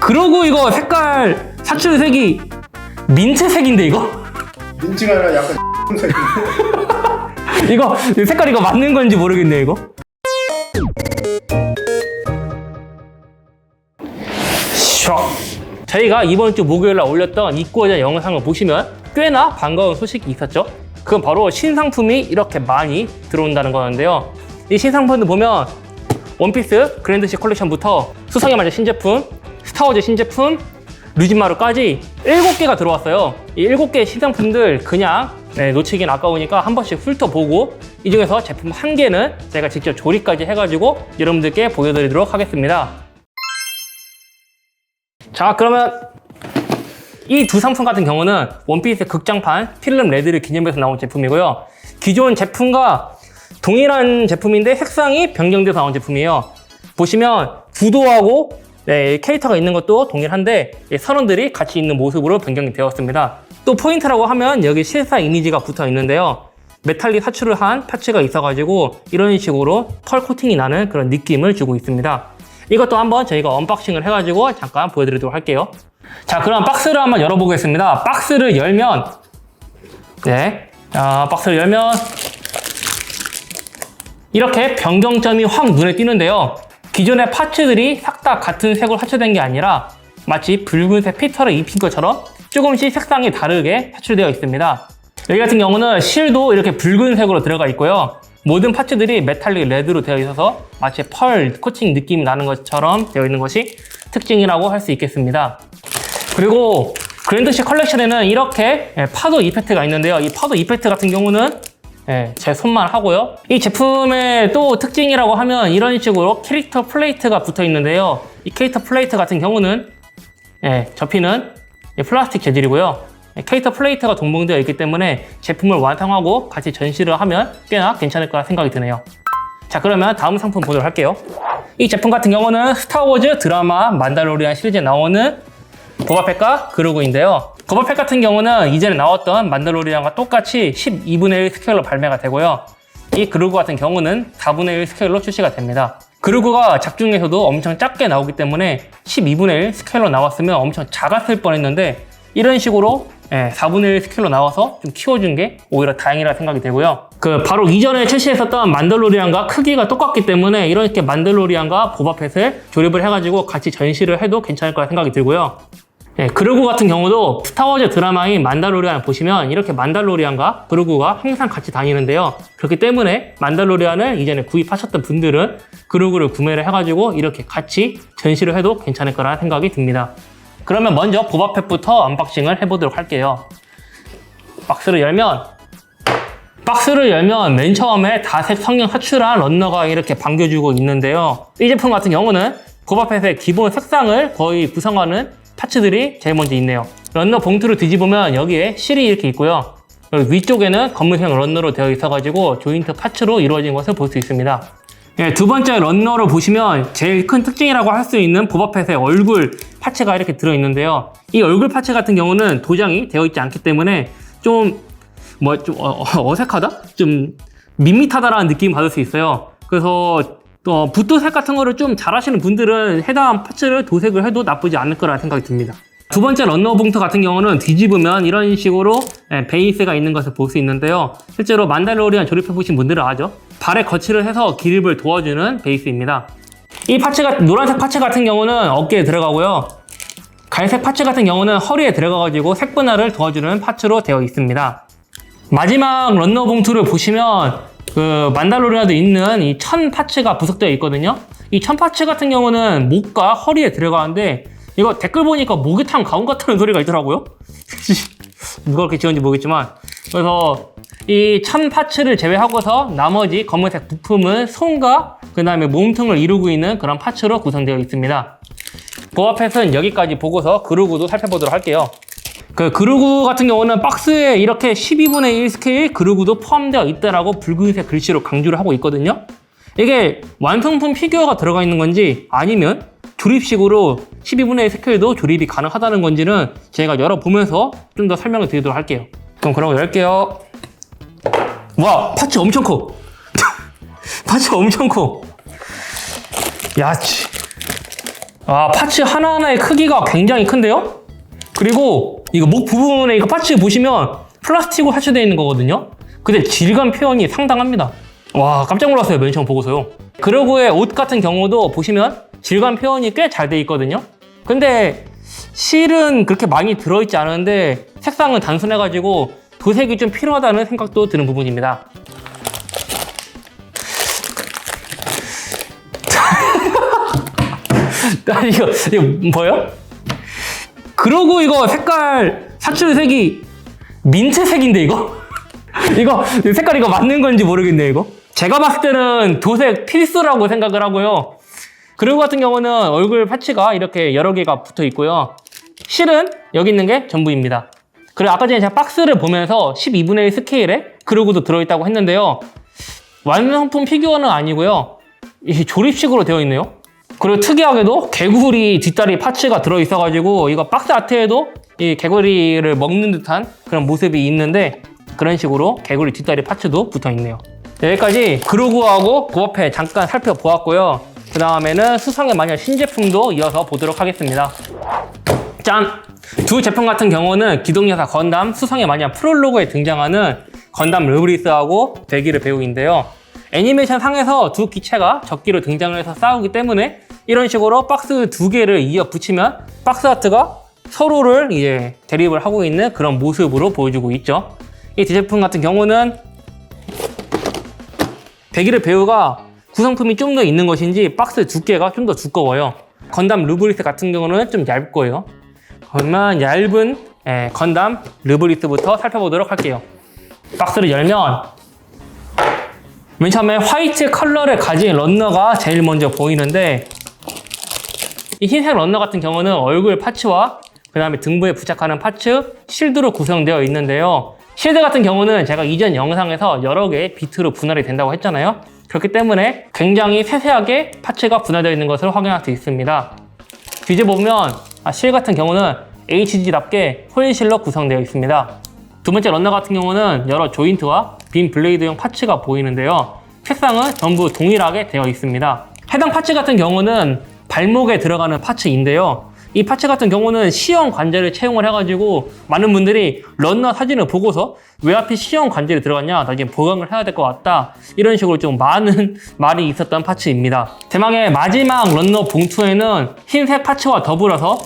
그러고 이거 색깔 사출색이 민트색인데 이거? 민트가 아니라 약간 색. 이거 색깔 이거 맞는 건지 모르겠네 이거. 저희가 이번 주 목요일날 올렸던 입고자 영상을 보시면 꽤나 반가운 소식이 있었죠. 그건 바로 신상품이 이렇게 많이 들어온다는 거였는데요. 이 신상품들 보면 원피스 그랜드시 컬렉션부터 수성의 만자 신제품, 스타워즈 신제품, 류진마루까지 7개가 들어왔어요. 이 7개의 신상품들 그냥 놓치긴 아까우니까 한 번씩 훑어보고 이 중에서 제품 1개는 제가 직접 조립까지 해가지고 여러분들께 보여드리도록 하겠습니다. 자, 그러면 이 두 상품 같은 경우는 원피스 극장판 필름 레드를 기념해서 나온 제품이고요. 기존 제품과 동일한 제품인데 색상이 변경돼서 나온 제품이에요. 보시면 구도하고 캐릭터가 있는 것도 동일한데 선원들이 같이 있는 모습으로 변경이 되었습니다. 또 포인트라고 하면 여기 실사 이미지가 붙어 있는데요. 메탈릭 사출을 한 파츠가 있어가지고 이런 식으로 펄 코팅이 나는 그런 느낌을 주고 있습니다. 이것도 한번 저희가 언박싱을 해가지고 잠깐 보여드리도록 할게요. 자, 그럼 박스를 한번 열어보겠습니다. 박스를 열면 박스를 열면 이렇게 변경점이 확 눈에 띄는데요. 기존의 파츠들이 싹 다 같은 색으로 사출된 게 아니라 마치 붉은색 피터를 입힌 것처럼 조금씩 색상이 다르게 사출되어 있습니다. 여기 같은 경우는 실도 이렇게 붉은색으로 들어가 있고요. 모든 파츠들이 메탈릭 레드로 되어 있어서 마치 펄 코팅 느낌이 나는 것처럼 되어 있는 것이 특징이라고 할 수 있겠습니다. 그리고 그랜드시 컬렉션에는 이렇게 파도 이펙트가 있는데요. 이 파도 이펙트 같은 경우는 제 손만 하고요. 이 제품의 또 특징이라고 하면 이런 식으로 캐릭터 플레이트가 붙어 있는데요. 이 캐릭터 플레이트 같은 경우는 접히는 플라스틱 재질이고요. 캐릭터 플레이트가 동봉되어 있기 때문에 제품을 완성하고 같이 전시를 하면 꽤나 괜찮을 거라 생각이 드네요. 자, 그러면 다음 상품 보도록 할게요. 이 제품 같은 경우는 스타워즈 드라마 만달로리안 시리즈에 나오는 보바펫과 그루그인데요. 보바펫 같은 경우는 이전에 나왔던 만달로리안과 똑같이 12분의 1 스케일로 발매가 되고요. 이 그루그 같은 경우는 4분의 1 스케일로 출시가 됩니다. 그루그가 작중에서도 엄청 작게 나오기 때문에 12분의 1 스케일로 나왔으면 엄청 작았을 뻔했는데 이런 식으로 4분의 1 스케일로 나와서 좀 키워준 게 오히려 다행이라 생각이 되고요. 바로 이전에 출시했었던 만달로리안과 크기가 똑같기 때문에 이렇게 만달로리안과 보바펫을 조립을 해가지고 같이 전시를 해도 괜찮을 거라 생각이 들고요. 그루그 같은 경우도 스타워즈 드라마인 만달로리안 보시면 이렇게 만달로리안과 그루그가 항상 같이 다니는데요. 그렇기 때문에 만달로리안을 이전에 구입하셨던 분들은 그루그를 구매를 해가지고 이렇게 같이 전시를 해도 괜찮을 거라 생각이 듭니다. 그러면 먼저 보바펫부터 언박싱을 해보도록 할게요. 박스를 열면 맨 처음에 다색 성형 사출한 런너가 이렇게 반겨주고 있는데요. 이 제품 같은 경우는 보바펫의 기본 색상을 거의 구성하는 파츠들이 제일 먼저 있네요. 런너 봉투를 뒤집으면 여기에 실이 이렇게 있고요. 그리고 위쪽에는 검은색 런너로 되어 있어가지고 조인트 파츠로 이루어진 것을 볼 수 있습니다. 두 번째 런너를 보시면 제일 큰 특징이라고 할 수 있는 보바펫의 얼굴 파츠가 이렇게 들어있는데요. 이 얼굴 파츠 같은 경우는 도장이 되어 있지 않기 때문에 좀 어색하다? 좀 밋밋하다라는 느낌 받을 수 있어요. 그래서 또 붓도색 같은 거를 좀 잘하시는 분들은 해당 파츠를 도색을 해도 나쁘지 않을 거라 생각이 듭니다. 두 번째 런너 봉투 같은 경우는 뒤집으면 이런 식으로 베이스가 있는 것을 볼 수 있는데요. 실제로 만달로리안 조립해보신 분들은 아죠? 발에 거치를 해서 기립을 도와주는 베이스입니다. 이 파츠가 노란색 파츠 같은 경우는 어깨에 들어가고요. 갈색 파츠 같은 경우는 허리에 들어가가지고 색분할을 도와주는 파츠로 되어 있습니다. 마지막 런너 봉투를 보시면 만달로리안도 있는 이 천 파츠가 부속되어 있거든요. 이 천 파츠 같은 경우는 목과 허리에 들어가는데 이거 댓글 보니까 목욕탕 가운 같다는 소리가 있더라고요. 누가 그렇게 지었는지 모르겠지만 그래서 이 천 파츠를 제외하고서 나머지 검은색 부품은 손과 그 다음에 몸통을 이루고 있는 그런 파츠로 구성되어 있습니다. 보바펫은 여기까지 보고서 그루그도 살펴보도록 할게요. 그루그 같은 경우는 박스에 이렇게 12분의 1 스케일 그루그도 포함되어 있다라고 붉은색 글씨로 강조를 하고 있거든요. 이게 완성품 피규어가 들어가 있는 건지 아니면 조립식으로 12분의 1 스케일도 조립이 가능하다는 건지는 제가 열어보면서 좀 더 설명을 드리도록 할게요. 그럼 그런 거 열게요. 와, 파츠 엄청 커. 파츠 엄청 커. 야, 아, 파츠 하나하나의 크기가 굉장히 큰데요? 그리고 이거 목 부분에 이거 파츠 보시면 플라스틱으로 설치되어 있는 거거든요? 근데 질감 표현이 상당합니다. 와, 깜짝 놀랐어요. 맨 처음 보고서요. 그러고의 옷 같은 경우도 보시면 질감 표현이 꽤 잘 돼 있거든요? 근데 실은 그렇게 많이 들어있지 않은데 색상은 단순해가지고 도색이 좀 필요하다는 생각도 드는 부분입니다. 이거 뭐예요? 그러고 이거 색깔 사출색이 민트색인데 이거? 이거 색깔 이거 맞는 건지 모르겠네 이거. 제가 봤을 때는 도색 필수라고 생각을 하고요. 그리고 같은 경우는 얼굴 파츠가 이렇게 여러 개가 붙어 있고요. 실은 여기 있는 게 전부입니다. 그리고 아까 전에 제가 박스를 보면서 12분의 1 스케일에 그러고도 들어있다고 했는데요. 완성품 피규어는 아니고요. 이 조립식으로 되어 있네요. 그리고 특이하게도 개구리 뒷다리 파츠가 들어있어가지고 이거 박스 아트에도 이 개구리를 먹는 듯한 그런 모습이 있는데 그런 식으로 개구리 뒷다리 파츠도 붙어있네요. 여기까지 그루구하고 고어패 잠깐 살펴보았고요. 그 다음에는 수상의 마녀 신제품도 이어서 보도록 하겠습니다. 짠! 두 제품 같은 경우는 기동여사 건담 수상의 마녀 프롤로그에 등장하는 건담 르브리스하고 배기르 배우인데요. 애니메이션 상에서 두 기체가 적기로 등장을 해서 싸우기 때문에 이런 식으로 박스 두 개를 이어 붙이면 박스 아트가 서로를 이제 대립을 하고 있는 그런 모습으로 보여주고 있죠. 이 두 제품 같은 경우는 배기르 배우가 구성품이 좀 더 있는 것인지 박스 두께가 좀 더 두꺼워요. 건담 르브리스 같은 경우는 좀 얇고요. 그러면 얇은 건담 르브리스부터 살펴보도록 할게요. 박스를 열면 맨 처음에 화이트 컬러를 가진 런너가 제일 먼저 보이는데 이 흰색 런너 같은 경우는 얼굴 파츠와 그 다음에 등부에 부착하는 파츠, 실드로 구성되어 있는데요. 실드 같은 경우는 제가 이전 영상에서 여러 개의 비트로 분할이 된다고 했잖아요. 그렇기 때문에 굉장히 세세하게 파츠가 분할되어 있는 것을 확인할 수 있습니다. 뒤에 보면 실 같은 경우는 HG답게 홀실로 구성되어 있습니다. 두 번째 런너 같은 경우는 여러 조인트와 빔 블레이드용 파츠가 보이는데요. 색상은 전부 동일하게 되어 있습니다. 해당 파츠 같은 경우는 발목에 들어가는 파츠인데요. 이 파츠 같은 경우는 C형 관절을 채용을 해가지고 많은 분들이 런너 사진을 보고서 왜 하필 C형 관절이 들어갔냐, 나중에 보강을 해야 될 것 같다, 이런 식으로 좀 많은 말이 있었던 파츠입니다. 대망의 마지막 런너 봉투에는 흰색 파츠와 더불어서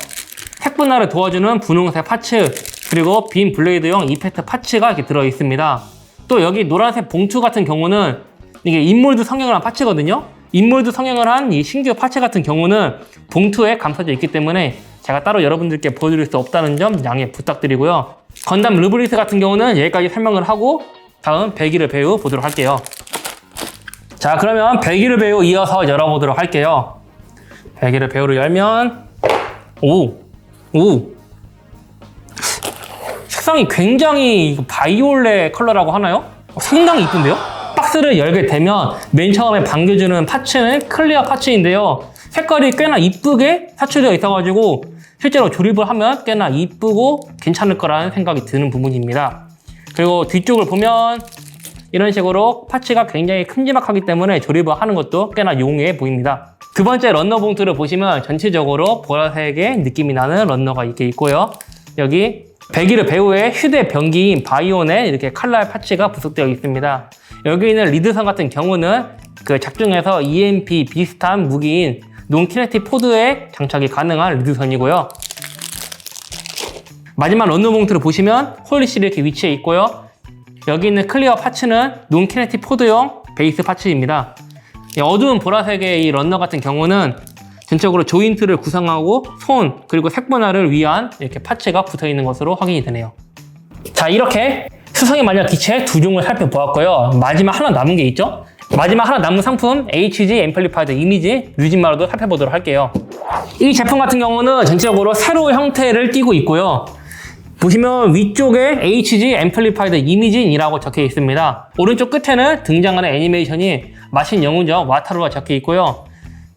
색분할을 도와주는 분홍색 파츠, 그리고 빔 블레이드용 이펙트 파츠가 이렇게 들어있습니다. 또 여기 노란색 봉투 같은 경우는 이게 인몰드 성형을 한 파츠거든요. 인몰드 성형을 한 이 신규 파츠 같은 경우는 봉투에 감싸져 있기 때문에 제가 따로 여러분들께 보여드릴 수 없다는 점 양해 부탁드리고요. 건담 르브리스 같은 경우는 여기까지 설명을 하고 다음 배기르 배우 보도록 할게요. 자, 그러면 배기르 배우 이어서 열어보도록 할게요. 배기르 배우를 열면 오! 색상이 굉장히 바이올렛 컬러라고 하나요? 상당히 이쁜데요? 박스를 열게 되면 맨 처음에 반겨주는 파츠는 클리어 파츠인데요. 색깔이 꽤나 이쁘게 사출되어 있어가지고 실제로 조립을 하면 꽤나 이쁘고 괜찮을 거라는 생각이 드는 부분입니다. 그리고 뒤쪽을 보면 이런 식으로 파츠가 굉장히 큼지막하기 때문에 조립을 하는 것도 꽤나 용이해 보입니다. 두 번째 런너 봉투를 보시면 전체적으로 보라색의 느낌이 나는 런너가 이렇게 있고요. 여기 배기르 배우의 휴대병기인 바이온에 이렇게 칼날 파츠가 부속되어 있습니다. 여기 있는 리드선 같은 경우는 그 작중에서 EMP 비슷한 무기인 논키네틱 포드에 장착이 가능한 리드선이고요. 마지막 런너 봉투를 보시면 홀리실이 이렇게 위치해 있고요. 여기 있는 클리어 파츠는 논키네틱 포드용 베이스 파츠입니다. 어두운 보라색의 이 런너 같은 경우는 전적으로 조인트를 구성하고 손 그리고 색분할을 위한 이렇게 파츠가 붙어 있는 것으로 확인이 되네요. 자, 이렇게 수성의 마녀 기체 두 종을 살펴보았고요. 마지막 하나 남은 게 있죠? 마지막 하나 남은 상품 HG 앰플리파이드 이미지 류진마루도 살펴보도록 할게요. 이 제품 같은 경우는 전체적으로 세로 형태를 띠고 있고요. 보시면 위쪽에 HG 앰플리파이드 이미진이라고 적혀 있습니다. 오른쪽 끝에는 등장하는 애니메이션이 마신 영웅전 와타루가 적혀 있고요.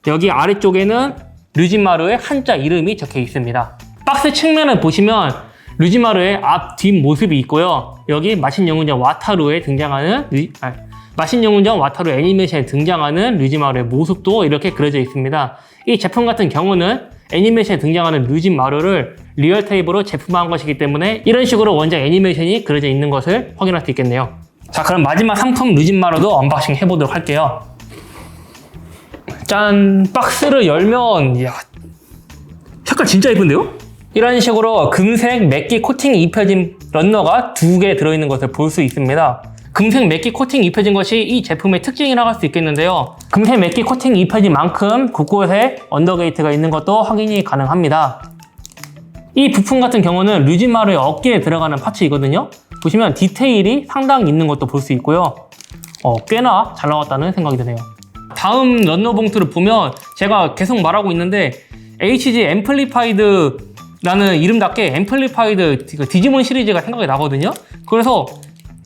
여기 아래쪽에는 류진마루의 한자 이름이 적혀 있습니다. 박스 측면을 보시면 류진마루의 앞, 뒷 모습이 있고요. 여기 마신 영웅전 와타루에 등장하는 마신 영웅전 와타루 애니메이션에 등장하는 류진마루의 모습도 이렇게 그려져 있습니다. 이 제품 같은 경우는 애니메이션에 등장하는 류진 마루를 리얼 테이프로 제품화한 것이기 때문에 이런 식으로 원작 애니메이션이 그려져 있는 것을 확인할 수 있겠네요. 자, 그럼 마지막 상품 류진 마루도 언박싱 해보도록 할게요. 짠! 박스를 열면 이야, 색깔 진짜 예쁜데요? 이런 식으로 금색 맥기 코팅이 입혀진 런너가 2개 들어있는 것을 볼 수 있습니다. 금색 맥기 코팅이 입혀진 것이 이 제품의 특징이라고 할 수 있겠는데요. 금색 맥기 코팅이 입혀진 만큼 곳곳에 언더게이트가 있는 것도 확인이 가능합니다. 이 부품 같은 경우는 류진마루의 어깨에 들어가는 파츠이거든요. 보시면 디테일이 상당히 있는 것도 볼 수 있고요. 꽤나 잘 나왔다는 생각이 드네요. 다음 런너 봉투를 보면 제가 계속 말하고 있는데 HG 앰플리파이드라는 이름답게 앰플리파이드 디지몬 시리즈가 생각이 나거든요. 그래서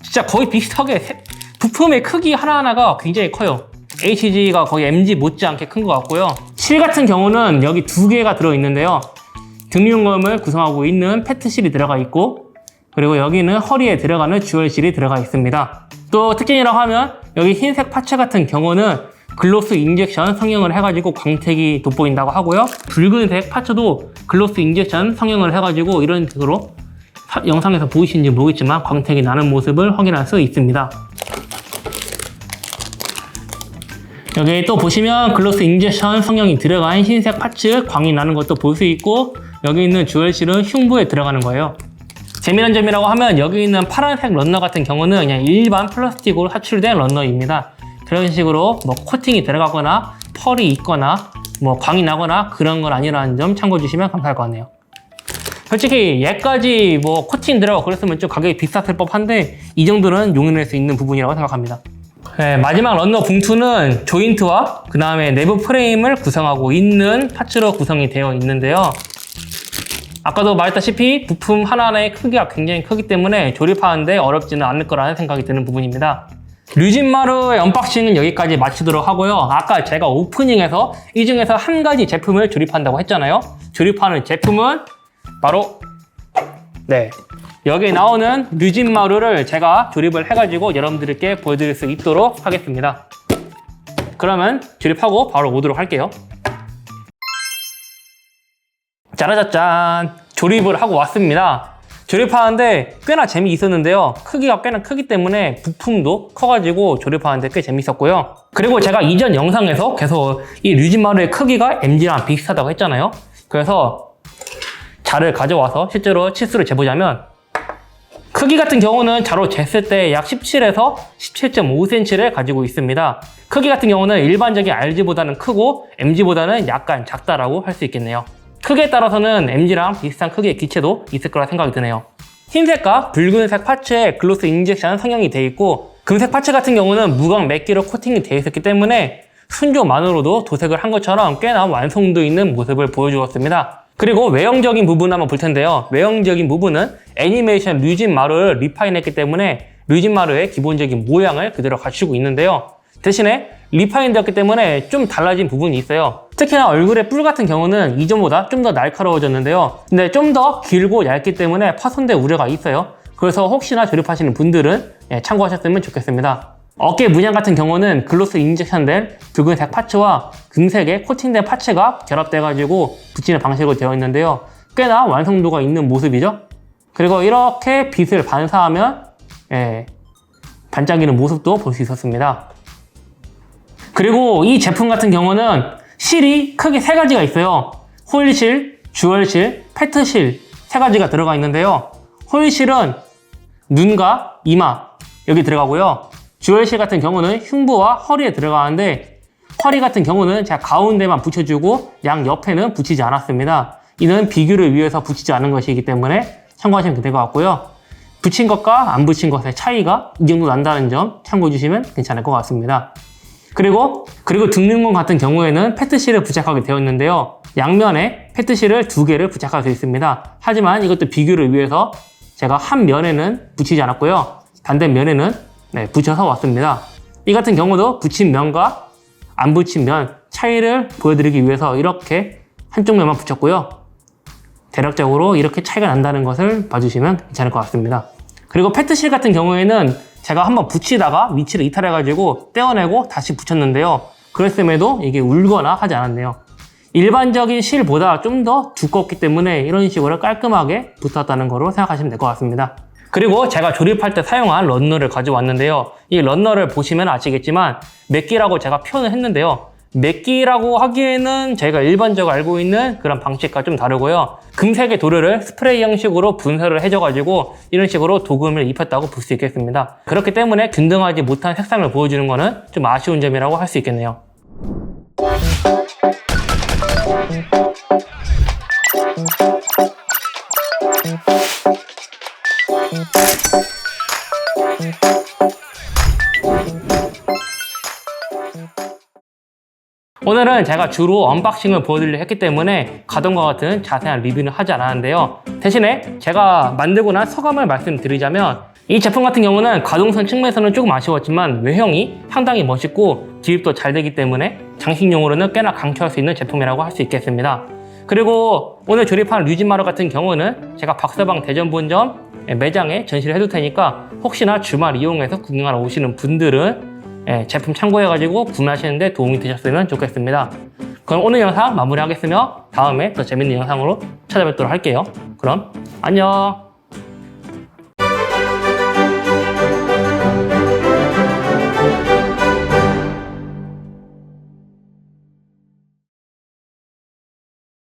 진짜 거의 비슷하게 부품의 크기 하나하나가 굉장히 커요. HG가 거의 MG 못지않게 큰 것 같고요. 실 같은 경우는 여기 2개가 들어있는데요. 등용검을 구성하고 있는 패트실이 들어가 있고, 그리고 여기는 허리에 들어가는 주얼실이 들어가 있습니다. 또 특징이라고 하면 여기 흰색 파츠 같은 경우는 글로스 인젝션 성형을 해가지고 광택이 돋보인다고 하고요. 붉은색 파츠도 글로스 인젝션 성형을 해가지고 이런 식으로 영상에서 보이시는지 모르겠지만 광택이 나는 모습을 확인할 수 있습니다. 여기 또 보시면 글로스 인젝션 성형이 들어간 흰색 파츠 광이 나는 것도 볼 수 있고, 여기 있는 주얼실은 흉부에 들어가는 거예요. 재미난 점이라고 하면 여기 있는 파란색 런너 같은 경우는 그냥 일반 플라스틱으로 사출된 런너입니다. 그런 식으로 뭐 코팅이 들어가거나 펄이 있거나 뭐 광이 나거나 그런 건 아니라는 점 참고해 주시면 감사할 것 같네요. 솔직히 얘까지 뭐 코팅 들어가고 그랬으면 좀 가격이 비쌌을 법한데 이 정도는 용인할 수 있는 부분이라고 생각합니다. 네, 마지막 런너 봉투는 조인트와 그 다음에 내부 프레임을 구성하고 있는 파츠로 구성이 되어 있는데요. 아까도 말했다시피 부품 하나하나의 크기가 굉장히 크기 때문에 조립하는데 어렵지는 않을 거라는 생각이 드는 부분입니다. 류진마루의 언박싱은 여기까지 마치도록 하고요. 아까 제가 오프닝에서 이 중에서 한 가지 제품을 조립한다고 했잖아요. 조립하는 제품은 바로 여기 나오는 류진마루를 제가 조립을 해가지고 여러분들께 보여드릴 수 있도록 하겠습니다. 그러면 조립하고 바로 오도록 할게요. 짜라짜짠! 조립을 하고 왔습니다. 조립하는데 꽤나 재미있었는데요. 크기가 꽤나 크기 때문에 부품도 커가지고 조립하는데 꽤 재밌었고요. 그리고 제가 이전 영상에서 계속 이 류진마루의 크기가 MG랑 비슷하다고 했잖아요. 그래서 자를 가져와서 실제로 치수를 재보자면 크기 같은 경우는 자로 쟀을 때 약 17에서 17.5cm를 가지고 있습니다. 크기 같은 경우는 일반적인 RG보다는 크고 MG보다는 약간 작다라고 할 수 있겠네요. 크기에 따라서는 MG랑 비슷한 크기의 기체도 있을 거라 생각이 드네요. 흰색과 붉은색 파츠에 글로스 인젝션 성형이 되어 있고, 금색 파츠 같은 경우는 무광 맥기로 코팅이 되어 있었기 때문에 순조만으로도 도색을 한 것처럼 꽤나 완성도 있는 모습을 보여주었습니다. 그리고 외형적인 부분 한번 볼 텐데요. 외형적인 부분은 애니메이션 류진마루를 리파인했기 때문에 류진마루의 기본적인 모양을 그대로 갖추고 있는데요. 대신에 리파인 되었기 때문에 좀 달라진 부분이 있어요. 특히나 얼굴의 뿔 같은 경우는 이전보다 좀 더 날카로워졌는데요. 근데 좀 더 길고 얇기 때문에 파손될 우려가 있어요. 그래서 혹시나 조립하시는 분들은 참고하셨으면 좋겠습니다. 어깨 문양 같은 경우는 글로스 인젝션된 붉은색 파츠와 금색의 코팅된 파츠가 결합돼가지고 붙이는 방식으로 되어 있는데요. 꽤나 완성도가 있는 모습이죠. 그리고 이렇게 빛을 반사하면 반짝이는 모습도 볼 수 있었습니다. 그리고 이 제품 같은 경우는 실이 크게 3가지가 있어요. 호일실, 주얼실, 패트실 3가지가 들어가 있는데요. 호일실은 눈과 이마 여기 들어가고요. 주얼실 같은 경우는 흉부와 허리에 들어가는데, 허리 같은 경우는 제가 가운데만 붙여주고 양 옆에는 붙이지 않았습니다. 이는 비교를 위해서 붙이지 않은 것이기 때문에 참고하시면 될 것 같고요. 붙인 것과 안 붙인 것의 차이가 이 정도 난다는 점 참고해 주시면 괜찮을 것 같습니다. 그리고 등륜공 같은 경우에는 패트실을 부착하게 되어 있는데요. 양면에 패트실을 2개를 부착할 수 있습니다. 하지만 이것도 비교를 위해서 제가 한 면에는 붙이지 않았고요. 반대면에는 붙여서 왔습니다. 이 같은 경우도 붙인 면과 안 붙인 면 차이를 보여드리기 위해서 이렇게 한쪽 면만 붙였고요. 대략적으로 이렇게 차이가 난다는 것을 봐주시면 괜찮을 것 같습니다. 그리고 패트실 같은 경우에는 제가 한번 붙이다가 위치를 이탈해가지고 떼어내고 다시 붙였는데요. 그랬음에도 이게 울거나 하지 않았네요. 일반적인 실보다 좀 더 두껍기 때문에 이런 식으로 깔끔하게 붙었다는 거로 생각하시면 될 것 같습니다. 그리고 제가 조립할 때 사용한 런너를 가져왔는데요. 이 런너를 보시면 아시겠지만 맥기라고 제가 표현을 했는데요. 맥기라고 하기에는 제가 일반적으로 알고 있는 그런 방식과 좀 다르고요. 금색의 도료를 스프레이 형식으로 분사를 해줘가지고 이런 식으로 도금을 입혔다고 볼 수 있겠습니다. 그렇기 때문에 균등하지 못한 색상을 보여주는 거는 좀 아쉬운 점이라고 할 수 있겠네요. 오늘은 제가 주로 언박싱을 보여드리려 했기 때문에 가동과 같은 자세한 리뷰는 하지 않았는데요. 대신에 제가 만들고 난 소감을 말씀드리자면 이 제품 같은 경우는 가동성 측면에서는 조금 아쉬웠지만 외형이 상당히 멋있고 기입도 잘 되기 때문에 장식용으로는 꽤나 강추할 수 있는 제품이라고 할 수 있겠습니다. 그리고 오늘 조립한 류진마루 같은 경우는 제가 박서방 대전본점 매장에 전시를 해둘 테니까 혹시나 주말 이용해서 구경하러 오시는 분들은 제품 참고해가지고 구매하시는데 도움이 되셨으면 좋겠습니다. 그럼 오늘 영상 마무리하겠으며 다음에 더 재밌는 영상으로 찾아뵙도록 할게요. 그럼 안녕.